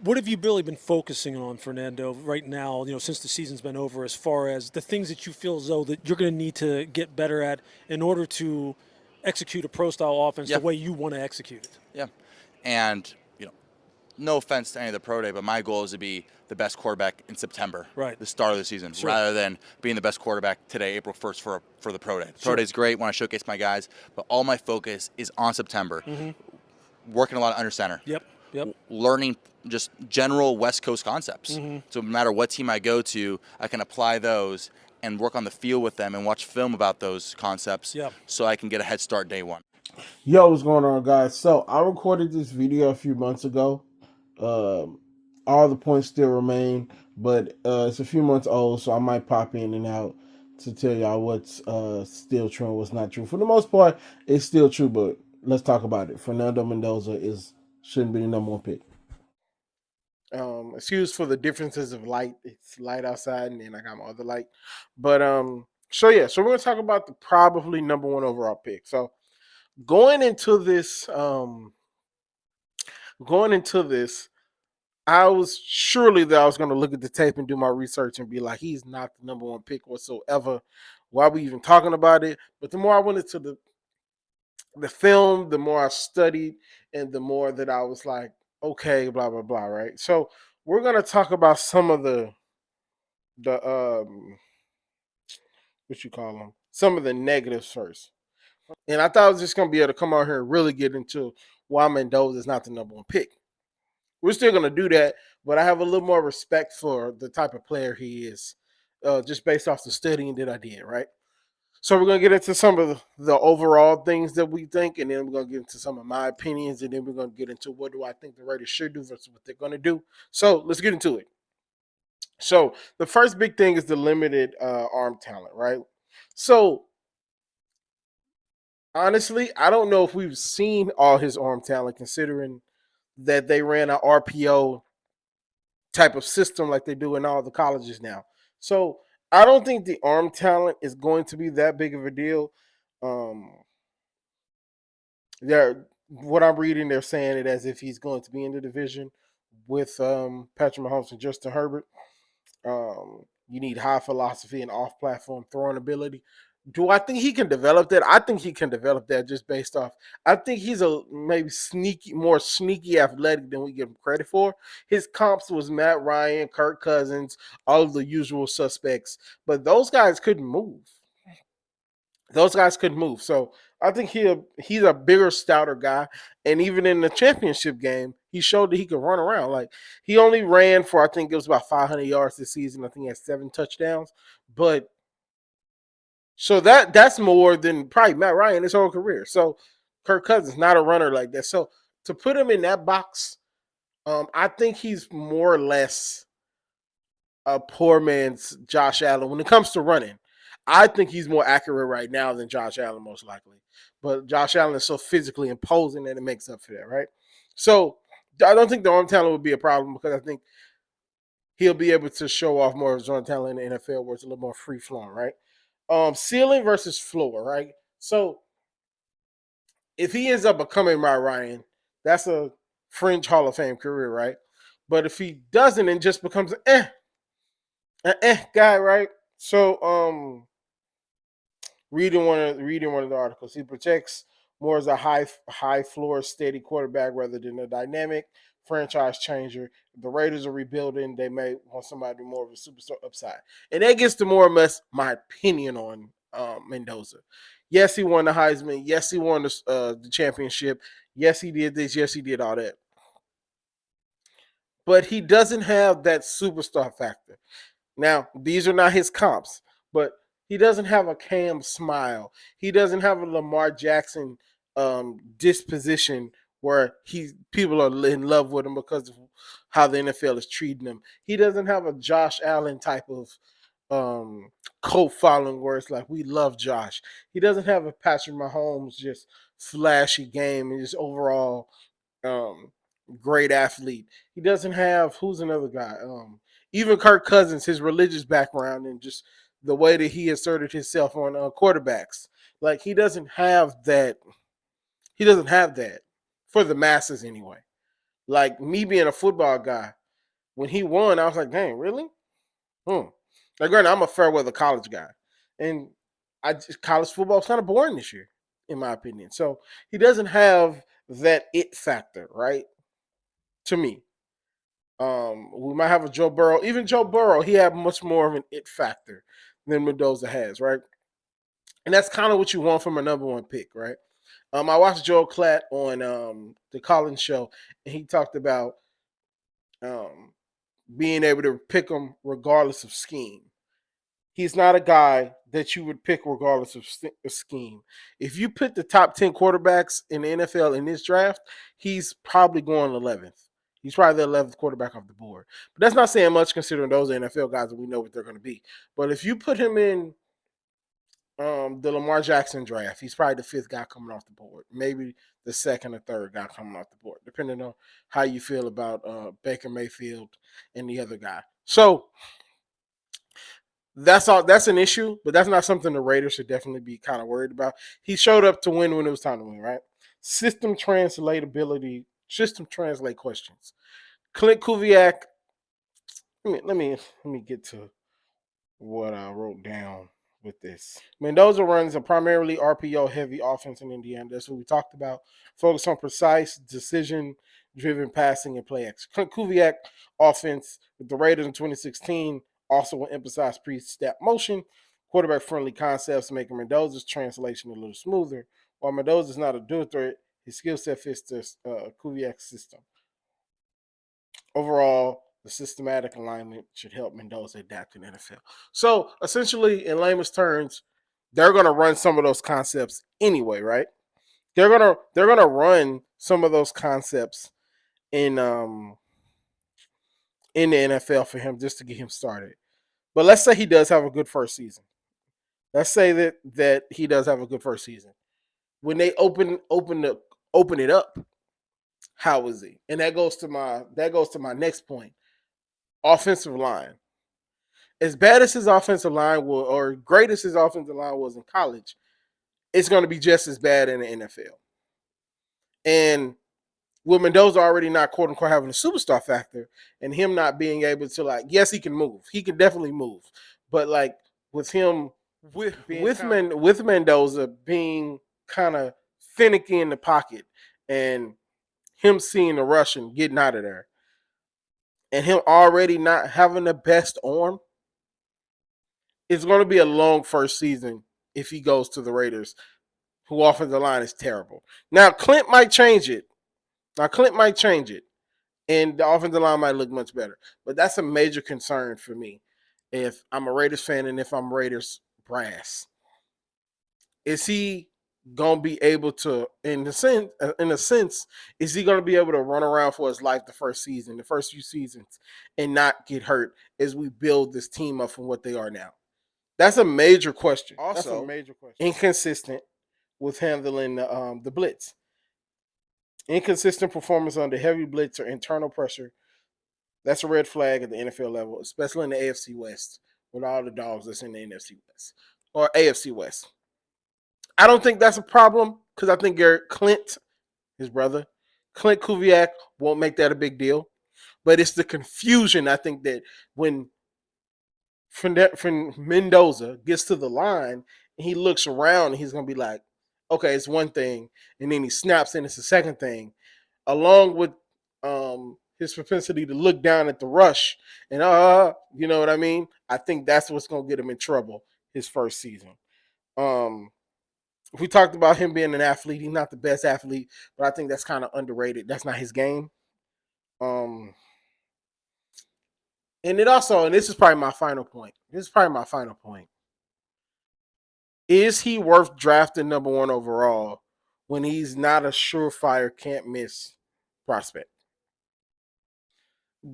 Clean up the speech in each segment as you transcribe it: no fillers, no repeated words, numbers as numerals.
What have you really been focusing on, Fernando, right now, since the season's been over, as far as the things that you feel as though that you're going to need to get better at in order to execute a pro style offense the Yeah, way you want to execute it? yeah. And, no offense to any of the pro day, but my goal is to be the best quarterback in September, Right. the start of the season, Sure. rather than being the best quarterback today, April 1st, for the pro day. The pro Sure. day is great when I showcase my guys, but all my focus is on September, working a lot under center, Yep. Yep. learning just general West Coast concepts. So no matter what team I go to, I can apply those and work on the field with them and watch film about those concepts Yep. so I can get a head start day one. Yo, what's going on, guys? So I recorded this video a few months ago. Um, all the points still remain, but it's a few months old, so I might pop in and out to tell y'all what's still true and what's not true. For the most part, it's still true, but let's talk about it. Fernando Mendoza shouldn't be the number one pick. Excuse for the differences of light. It's light outside, and then I got my other light. But so we're gonna talk about the probably number one overall pick. So going into this, going into this, I was surely that I was gonna look at the tape and do my research and be like, he's not the number one pick whatsoever. Why are we even talking about it? But the more I went into the film, the more I studied, and the more that I was like, okay, blah blah blah, right? So we're gonna talk about some of the what you call them, some of the negatives first. And I thought I was just gonna be able to come out here and really get into why Mendoza is not the number one pick. We're still gonna do that, but I have a little more respect for the type of player he is, just based off the studying that I did, right? So we're gonna get into some of the overall things that we think, and then we're gonna get into some of my opinions, and then we're gonna get into what do I think the Raiders should do versus what they're gonna do. So let's get into it. So the first big thing is the limited arm talent, right? So honestly, I don't know if we've seen all his arm talent, considering that they ran an RPO type of system like they do in all the colleges now. So I don't think the arm talent is going to be that big of a deal. Um, they're what I'm reading, they're saying it as if he's going to be in the division with Patrick Mahomes and Justin Herbert. You need high philosophy and off platform throwing ability. Do I think he can develop that? I think he can develop that just based off. I think he's a maybe more sneaky athletic than we give him credit for. His comps was Matt Ryan, Kirk Cousins, all of the usual suspects, but those guys couldn't move. Those guys couldn't move. So I think he's a bigger, stouter guy. And even in the championship game, he showed that he could run around. Like he only ran for I think it was about 500 yards this season. I think he had 7 touchdowns. But so that's more than probably Matt Ryan his whole career. So Kirk Cousins not a runner like that. So to put him in that box, I think he's more or less a poor man's Josh Allen when it comes to running. I think he's more accurate right now than Josh Allen, most likely. But Josh Allen is so physically imposing that it makes up for that, right? So I don't think the arm talent would be a problem because I think he'll be able to show off more of his arm talent in the NFL where it's a little more free flowing, right? Ceiling versus floor, right? So if he ends up becoming Matt Ryan, that's a fringe Hall of Fame career, right? But if he doesn't and just becomes guy, right? So reading one of the articles, he projects more as a high floor steady quarterback rather than a dynamic franchise changer. If the Raiders are rebuilding, they may want somebody more of a superstar upside, and that gets to more or less my opinion on Mendoza. Yes, he won the Heisman. Yes, he won the championship. Yes, he did this. Yes, he did all that. But he doesn't have that superstar factor. Now, these are not his comps, but he doesn't have a Cam smile. He doesn't have a Lamar Jackson disposition where people are in love with him because of how the NFL is treating him. He doesn't have a Josh Allen type of cult following where it's like we love Josh. He doesn't have a Patrick Mahomes just flashy game and just overall um, great athlete. He doesn't have who's another guy. Even Kirk Cousins, his religious background and just the way that he asserted himself on quarterbacks. Like he doesn't have that. He doesn't have that for the masses anyway. Like me being a football guy, when he won, I was like, dang, really? Like, granted, I'm a fair weather college guy, and college football is kind of boring this year, in my opinion. So he doesn't have that it factor, right? To me, we might have a Joe Burrow. Even Joe Burrow, he had much more of an it factor than Mendoza has, right? And that's kind of what you want from a number one pick, right? I watched Joel Klatt on the Collins show, and he talked about um, being able to pick him regardless of scheme. He's not a guy that you would pick regardless of scheme. If you put the top 10 quarterbacks in the NFL in this draft, he's probably going 11th. He's probably the 11th quarterback off the board. But that's not saying much considering those NFL guys that we know what they're going to be. But if you put him in the Lamar Jackson draft, he's probably the fifth guy coming off the board. Maybe the second or third guy coming off the board, depending on how you feel about Baker Mayfield and the other guy. So that's all. That's an issue, but that's not something the Raiders should definitely be kind of worried about. He showed up to win when it was time to win, right? System translatability, system translate questions. Clint Kubiak. Let me get to what I wrote down with this. Mendoza runs a primarily RPO heavy offense in Indiana. That's what we talked about. Focus on precise, decision driven passing and play action. Clint Kubiak offense with the Raiders in 2016 also will emphasize pre-snap motion, quarterback friendly concepts, making Mendoza's translation a little smoother. While Mendoza is not a dual threat, his skill set fits the Kubiak system. Overall, the systematic alignment should help Mendoza adapt to the NFL. So essentially, in layman's terms, they're gonna run some of those concepts anyway, right? They're gonna run some of those concepts in in the NFL for him just to get him started. But let's say he does have a good first season. Let's say that he does have a good first season. When they open it up, how is he? And that goes to my next point. Offensive line. As bad as his offensive line was, or great as his offensive line was in college, it's going to be just as bad in the NFL. And with Mendoza already not quote unquote having a superstar factor, and him not being able to, like, yes, he can move. He can definitely move, but like with him with Mendoza being kind of finicky in the pocket, and him seeing the rush and getting out of there, and him already not having the best arm, it's going to be a long first season if he goes to the Raiders, who offensive line is terrible. Now Clint might change it. And the offensive line might look much better. But that's a major concern for me if I'm a Raiders fan and if I'm Raiders brass. Is he gonna be able to, in a sense, is he gonna be able to run around for his life the first few seasons, and not get hurt as we build this team up from what they are now? That's a major question. Also, inconsistent with handling the blitz. Inconsistent performance under heavy blitz or internal pressure. That's a red flag at the NFL level, especially in the AFC West, with all the dogs that's in the NFC West or AFC West. I don't think that's a problem because I think Clint, his brother, Clint Kubiak, won't make that a big deal. But it's the confusion, I think, that when Mendoza gets to the line and he looks around and he's going to be like, okay, it's one thing. And then he snaps and it's the second thing. Along with his propensity to look down at the rush and, you know what I mean? I think that's what's going to get him in trouble his first season. We talked about him being an athlete. He's not the best athlete, but I think that's kind of underrated. That's not his game. And this is probably my final point. Is he worth drafting number one overall when he's not a surefire, can't miss prospect?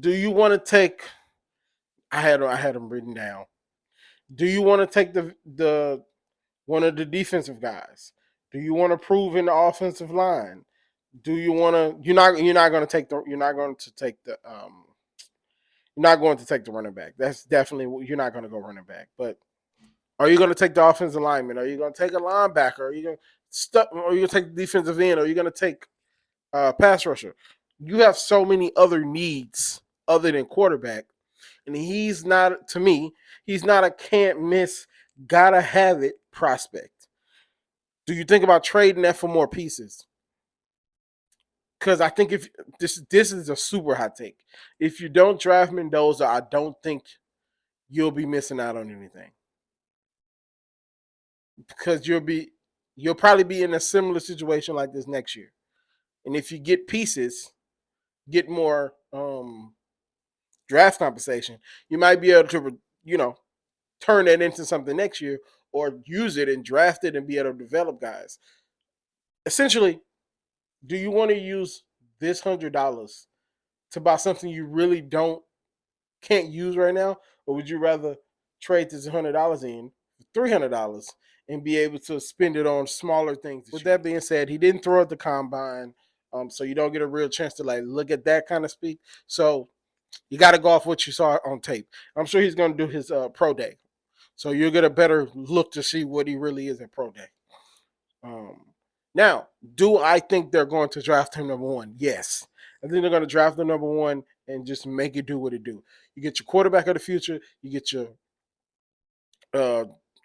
Do you want to take? I had him written down. Do you want to take the one of the defensive guys? Do you want to prove in the offensive line? Do you want to? You're not going to take the running back. That's definitely, you're not going to go running back. But are you going to take the offensive lineman? Are you going to take a linebacker? Are you going to take the defensive end? Are you going to take pass rusher? you have so many other needs other than quarterback. And he's not, to me, he's not a can't miss, gotta have it prospect. Do you think about trading that for more pieces? Because I think if this is a super hot take. If you don't draft Mendoza, I don't think you'll be missing out on anything. Because you'll probably be in a similar situation like this next year. And if you get pieces, get more draft compensation, you might be able to, turn that into something next year or use it and draft it and be able to develop guys. Essentially, do you want to use this $100 to buy something you really can't use right now, or would you rather trade this $100 in for $300 and be able to spend it on smaller things? With that being said, he didn't throw at the combine, so you don't get a real chance to like look at that kind of speak. So you got to go off what you saw on tape. I'm sure he's going to do his pro day, so you'll get a better look to see what he really is at pro day. Now, do I think they're going to draft him number one? Yes. I think they're going to draft him number one and just make it do what it do. You get your quarterback of the future. You get your,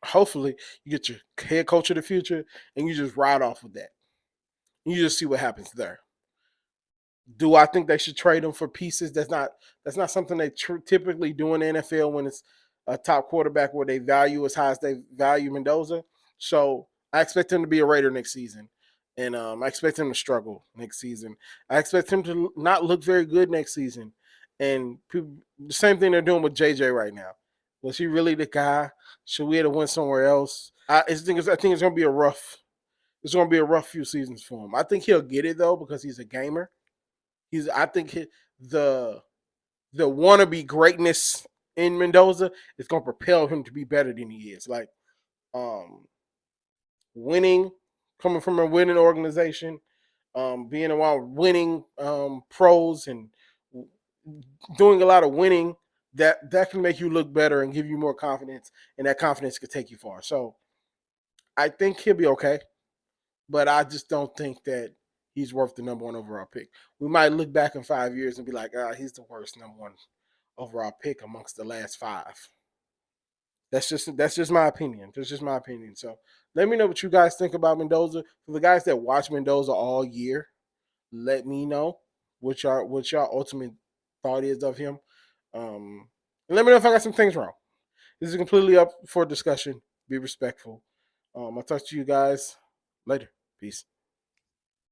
hopefully, you get your head coach of the future, and you just ride off with that. You just see what happens there. Do I think they should trade him for pieces? That's not something they typically do in the NFL when it's a top quarterback where they value as high as they value Mendoza. So I expect him to be a Raider next season. And I expect him to struggle next season. I expect him to not look very good next season. And the same thing they're doing with JJ right now. Was he really the guy? Should we have went somewhere else? I think it's going to be a rough. It's going to be a rough few seasons for him. I think he'll get it though because he's a gamer. I think the wannabe greatness in Mendoza is going to propel him to be better than he is. Like winning, coming from a winning organization, being around winning pros and doing a lot of winning, that can make you look better and give you more confidence, and that confidence could take you far. So I think he'll be okay, but I just don't think that he's worth the number one overall pick. We might look back in 5 years and be like, he's the worst number one overall pick amongst the last five. That's just my opinion. That's just my opinion. So let me know what you guys think about Mendoza. For the guys that watch Mendoza all year, let me know what your ultimate thought is of him. And let me know if I got some things wrong. This is completely up for discussion. Be respectful. I'll talk to you guys later. Peace.